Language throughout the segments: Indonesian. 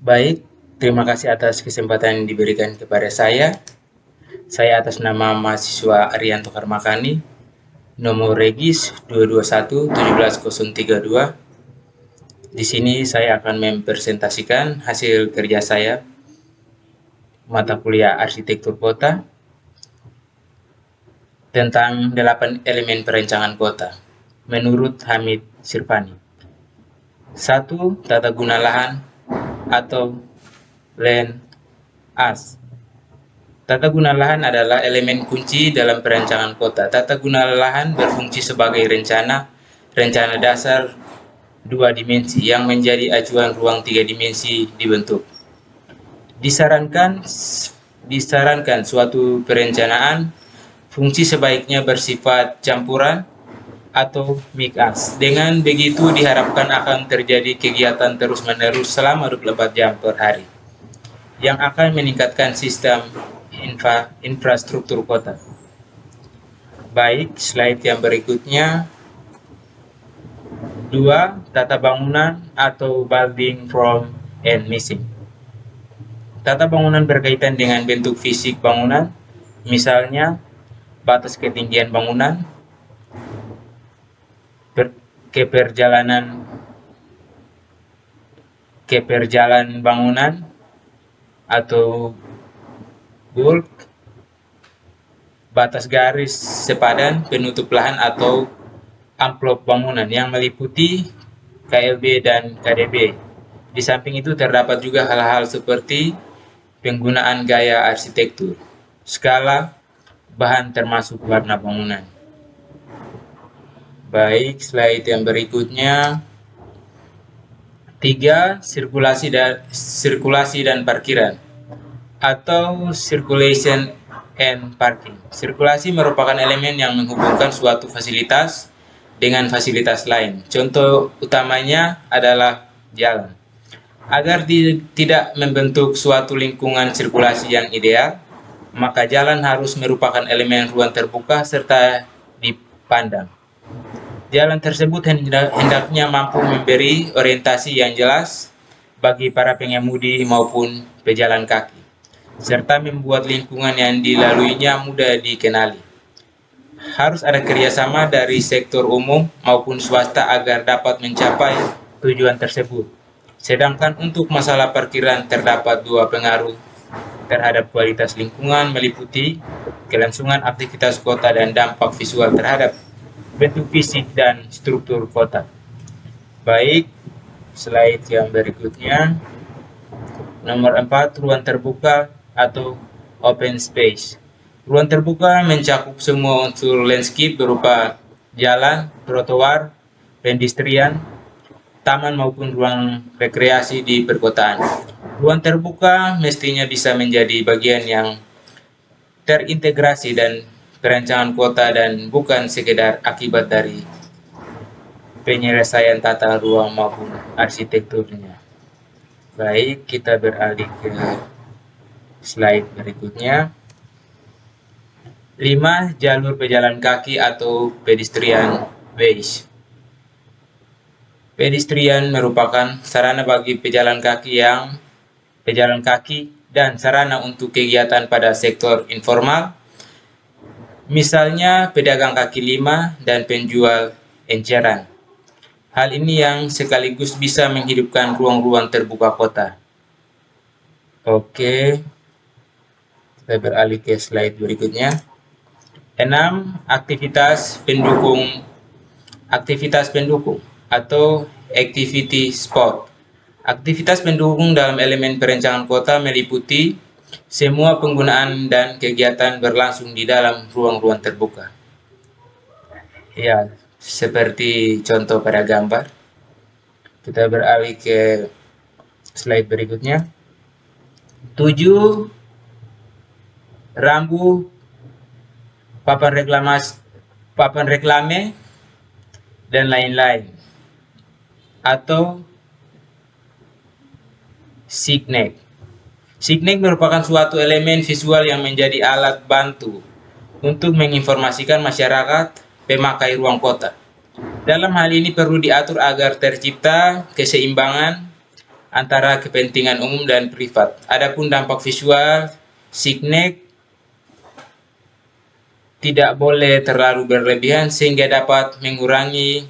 Baik, terima kasih atas kesempatan yang diberikan kepada saya. Saya atas nama mahasiswa Arianto Karmakani, nomor Regis 221 17032. Di sini saya akan mempresentasikan hasil kerja saya mata kuliah Arsitektur Kota tentang 8 elemen perencanaan kota menurut Hamid Sirpani. 1. Tata guna lahan atau land as. Tata guna lahan adalah elemen kunci dalam perencanaan kota. Tata guna lahan berfungsi sebagai rencana dasar dua dimensi yang menjadi acuan ruang tiga dimensi dibentuk. Disarankan suatu perencanaan fungsi sebaiknya bersifat campuran atau mix. Dengan begitu diharapkan akan terjadi kegiatan terus-menerus selama 24 jam per hari yang akan meningkatkan sistem infrastruktur kota. Baik, slide yang berikutnya. 2. Tata bangunan atau building form and missing. Tata bangunan berkaitan dengan bentuk fisik bangunan, misalnya batas ketinggian bangunan, keperjalanan bangunan atau bulk, batas garis sepadan, penutup lahan atau amplop bangunan yang meliputi KLB dan KDB. Di samping itu terdapat juga hal-hal seperti penggunaan gaya arsitektur, skala, bahan termasuk warna bangunan. Baik, slide yang berikutnya. 3. Sirkulasi dan parkiran atau circulation and parking. Sirkulasi merupakan elemen yang menghubungkan suatu fasilitas dengan fasilitas lain. Contoh utamanya adalah jalan. Agar tidak membentuk suatu lingkungan sirkulasi yang ideal, maka jalan harus merupakan elemen ruang terbuka serta dipandang. Jalan tersebut hendaknya mampu memberi orientasi yang jelas bagi para pengemudi maupun pejalan kaki, serta membuat lingkungan yang dilaluinya mudah dikenali. Harus ada kerjasama dari sektor umum maupun swasta agar dapat mencapai tujuan tersebut. Sedangkan untuk masalah parkiran terdapat dua pengaruh terhadap kualitas lingkungan meliputi kelangsungan aktivitas kota dan dampak visual terhadap bentuk fisik dan struktur kota. Baik, slide yang berikutnya. Nomor 4, ruang terbuka atau open space. Ruang terbuka mencakup semua unsur landscape berupa jalan, trotoar, pedestrian, taman maupun ruang rekreasi di perkotaan. Ruang terbuka mestinya bisa menjadi bagian yang terintegrasi dan perencanaan kota dan bukan sekedar akibat dari penyelesaian tata ruang maupun arsitekturnya. Baik, kita beralih ke slide berikutnya. 5. Jalur pejalan kaki atau pedestrian ways. Pedestrian merupakan sarana bagi pejalan kaki dan sarana untuk kegiatan pada sektor informal, misalnya pedagang kaki lima dan penjual enceran. Hal ini yang sekaligus bisa menghidupkan ruang-ruang terbuka kota. Oke, kita beralih ke slide berikutnya. 6. Aktivitas pendukung atau activity spot. Aktivitas pendukung dalam elemen perencanaan kota meliputi semua penggunaan dan kegiatan berlangsung di dalam ruang-ruang terbuka. Ya, seperti contoh pada gambar. Kita beralih ke slide berikutnya. 7. Rambu, papan reklame, dan lain-lain. Atau signet. Signet merupakan suatu elemen visual yang menjadi alat bantu untuk menginformasikan masyarakat pemakai ruang kota. Dalam hal ini perlu diatur agar tercipta keseimbangan antara kepentingan umum dan privat. Adapun dampak visual, signet tidak boleh terlalu berlebihan sehingga dapat mengurangi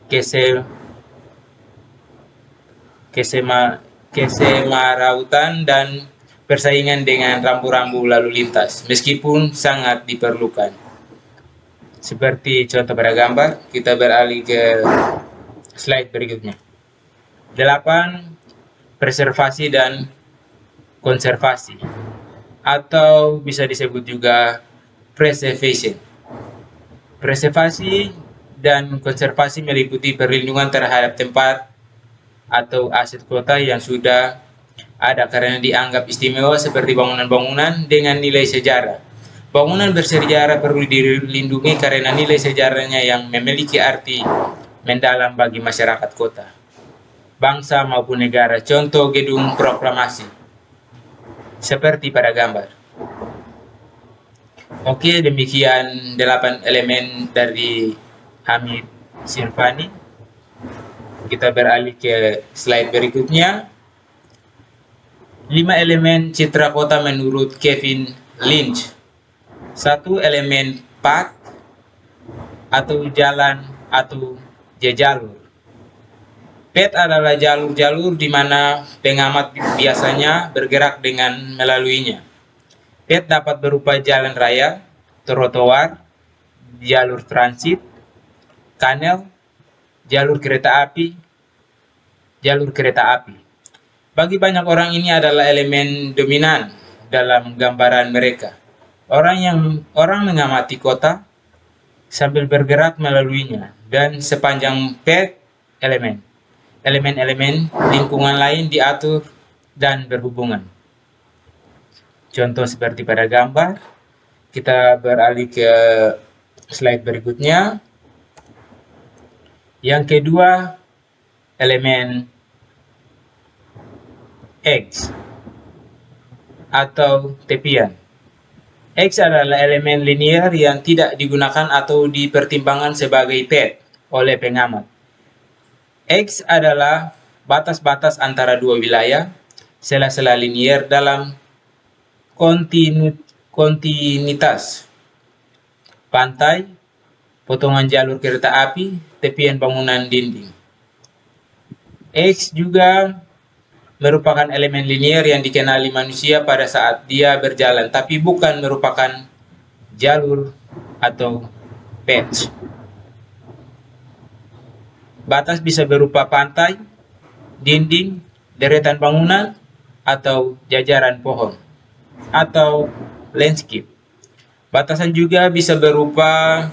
kesemarautan dan persaingan dengan rambu-rambu lalu lintas, meskipun sangat diperlukan. Seperti contoh pada gambar, kita beralih ke slide berikutnya. 8. Preservasi dan konservasi, atau bisa disebut juga preservation. Preservasi dan konservasi meliputi perlindungan terhadap tempat atau aset kota yang sudah ada karena dianggap istimewa, seperti bangunan-bangunan dengan nilai sejarah. Bangunan bersejarah perlu dilindungi karena nilai sejarahnya yang memiliki arti mendalam bagi masyarakat kota, bangsa maupun negara. Contoh gedung proklamasi, seperti pada gambar. Oke, demikian 8 elemen dari Hamid Sirfani. Kita beralih ke slide berikutnya. 5 elemen citra kota menurut Kevin Lynch. 1. Elemen path atau jalan atau jalur. Path adalah jalur-jalur di mana pengamat biasanya bergerak dengan melaluinya. Path dapat berupa jalan raya, trotoar, jalur transit, kanal, jalur kereta api. Bagi banyak orang ini adalah elemen dominan dalam gambaran mereka. Orang mengamati kota sambil bergerak melaluinya, dan sepanjang path elemen-elemen lingkungan lain diatur dan berhubungan. Contoh seperti pada gambar. Kita beralih ke slide berikutnya. Yang kedua, elemen X atau tepian. X adalah elemen linear yang tidak digunakan atau dipertimbangkan sebagai path oleh pengamat. X adalah batas-batas antara dua wilayah, sela-sela linear dalam kontinuitas. Pantai, potongan jalur kereta api, tepian bangunan dinding. X juga merupakan elemen linear yang dikenali manusia pada saat dia berjalan, tapi bukan merupakan jalur atau path. Batas bisa berupa pantai, dinding, deretan bangunan, atau jajaran pohon, atau landscape. Batasan juga bisa berupa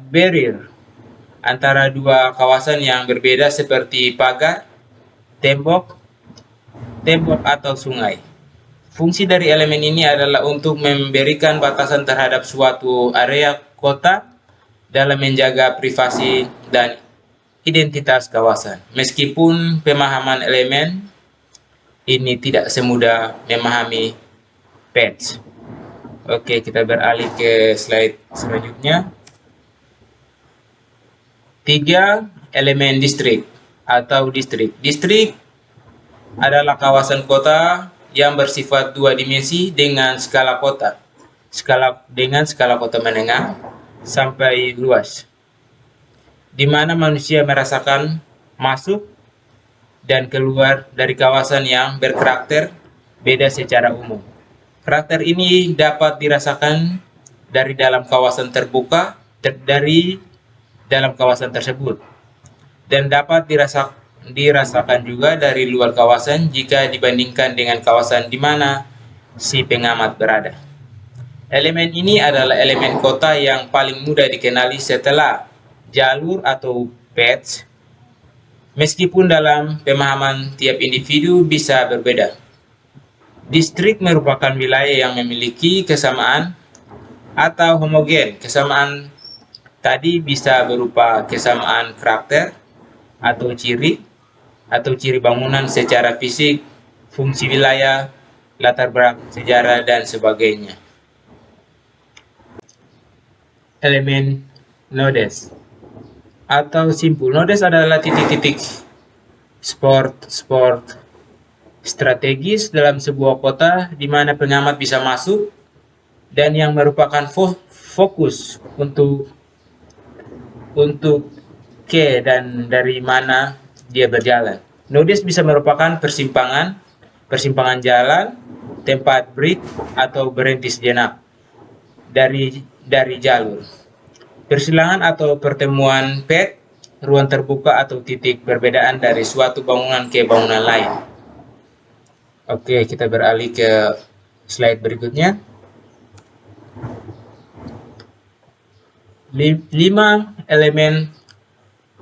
barrier antara dua kawasan yang berbeda, seperti pagar, tembok atau sungai. Fungsi dari elemen ini adalah untuk memberikan batasan terhadap suatu area kota dalam menjaga privasi dan identitas kawasan. Meskipun pemahaman elemen ini tidak semudah memahami path. Oke, kita beralih ke slide selanjutnya. 3. Elemen distrik atau distrik. Distrik adalah kawasan kota yang bersifat dua dimensi dengan skala kota menengah sampai luas, di mana manusia merasakan masuk dan keluar dari kawasan yang berkarakter beda secara umum. Karakter ini dapat dirasakan dari dalam kawasan terbuka dari dalam kawasan tersebut, dan dapat dirasakan juga dari luar kawasan jika dibandingkan dengan kawasan di mana si pengamat berada. Elemen ini adalah elemen kota yang paling mudah dikenali setelah jalur atau path, meskipun dalam pemahaman tiap individu bisa berbeda. Distrik merupakan wilayah yang memiliki kesamaan atau homogen. Kesamaan tadi bisa berupa kesamaan karakter atau ciri bangunan secara fisik, fungsi wilayah, latar belakang sejarah, dan sebagainya. Elemen nodes. atau simpul. Nodes adalah titik-titik sport strategis dalam sebuah kota di mana pengamat bisa masuk dan yang merupakan fokus untuk ke dan dari mana dia berjalan. Nodes bisa merupakan persimpangan jalan, tempat break atau berhenti sejenak dari jalur. Persilangan atau pertemuan pet, ruang terbuka atau titik perbedaan dari suatu bangunan ke bangunan lain. Oke, kita beralih ke slide berikutnya. 5 elemen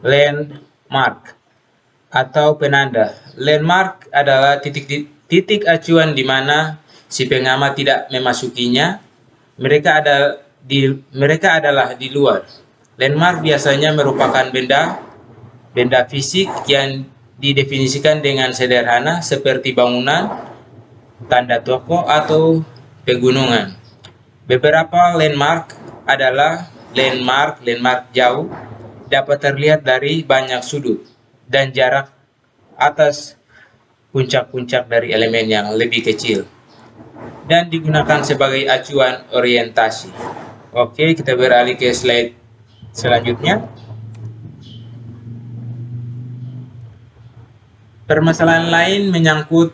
landmark atau penanda. Landmark adalah titik acuan di mana si pengamat tidak memasukinya. Mereka adalah di luar. Landmark biasanya merupakan benda fisik yang didefinisikan dengan sederhana seperti bangunan, tanda toko, atau pegunungan. Beberapa landmark adalah landmark jauh, dapat terlihat dari banyak sudut dan jarak atas puncak-puncak dari elemen yang lebih kecil dan digunakan sebagai acuan orientasi. Oke, kita beralih ke slide selanjutnya. Permasalahan lain menyangkut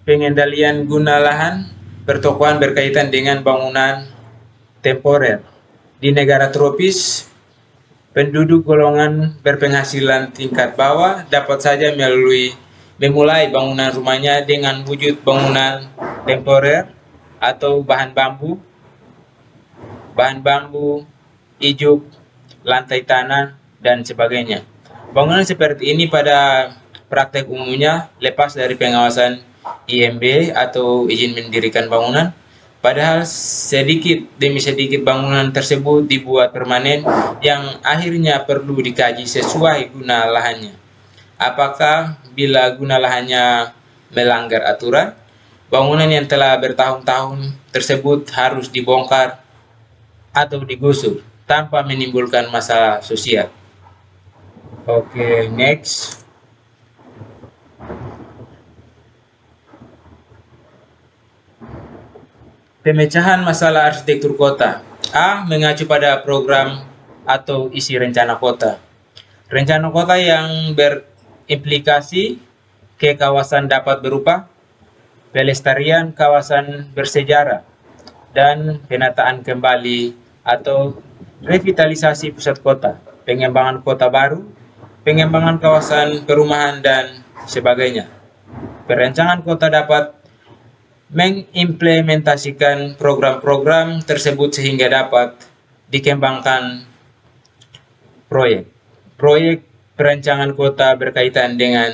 pengendalian guna lahan pertokohan berkaitan dengan bangunan temporer. Di negara tropis, penduduk golongan berpenghasilan tingkat bawah dapat saja memulai bangunan rumahnya dengan wujud bangunan temporer atau bahan bambu, ijuk, lantai tanah, dan sebagainya. Bangunan seperti ini pada praktek umumnya lepas dari pengawasan IMB atau izin mendirikan bangunan. Padahal sedikit demi sedikit bangunan tersebut dibuat permanen yang akhirnya perlu dikaji sesuai guna lahannya. Apakah bila guna lahannya melanggar aturan, bangunan yang telah bertahun-tahun tersebut harus dibongkar atau digusur tanpa menimbulkan masalah sosial. Oke, next. Pemecahan masalah arsitektur kota. A. Mengacu pada program atau isi rencana kota. Rencana kota yang berimplikasi ke kawasan dapat berupa pelestarian kawasan bersejarah dan penataan kembali atau revitalisasi pusat kota, pengembangan kota baru, pengembangan kawasan perumahan, dan sebagainya. Perencanaan kota dapat mengimplementasikan program-program tersebut sehingga dapat dikembangkan proyek perencanaan kota berkaitan dengan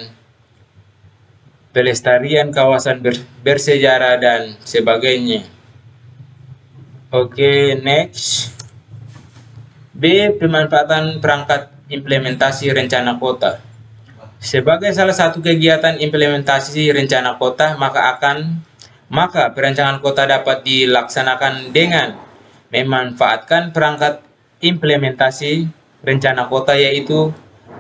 pelestarian kawasan bersejarah dan sebagainya. Oke, next. B. Pemanfaatan perangkat implementasi rencana kota. Sebagai salah satu kegiatan implementasi rencana kota, maka perencanaan kota dapat dilaksanakan dengan memanfaatkan perangkat implementasi rencana kota, yaitu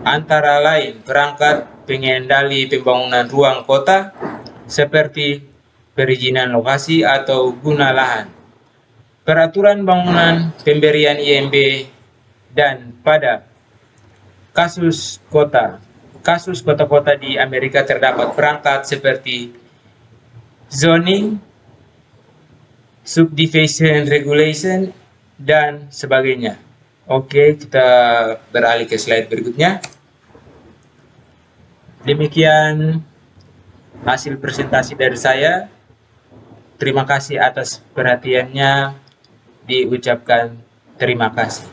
antara lain perangkat pengendali pembangunan ruang kota seperti perizinan lokasi atau guna lahan, peraturan bangunan, pemberian IMB, dan pada kasus kota-kota di Amerika terdapat perangkat seperti zoning, subdivision regulation, dan sebagainya. Oke, kita beralih ke slide berikutnya. Demikian hasil presentasi dari saya. Terima kasih atas perhatiannya. Diucapkan terima kasih.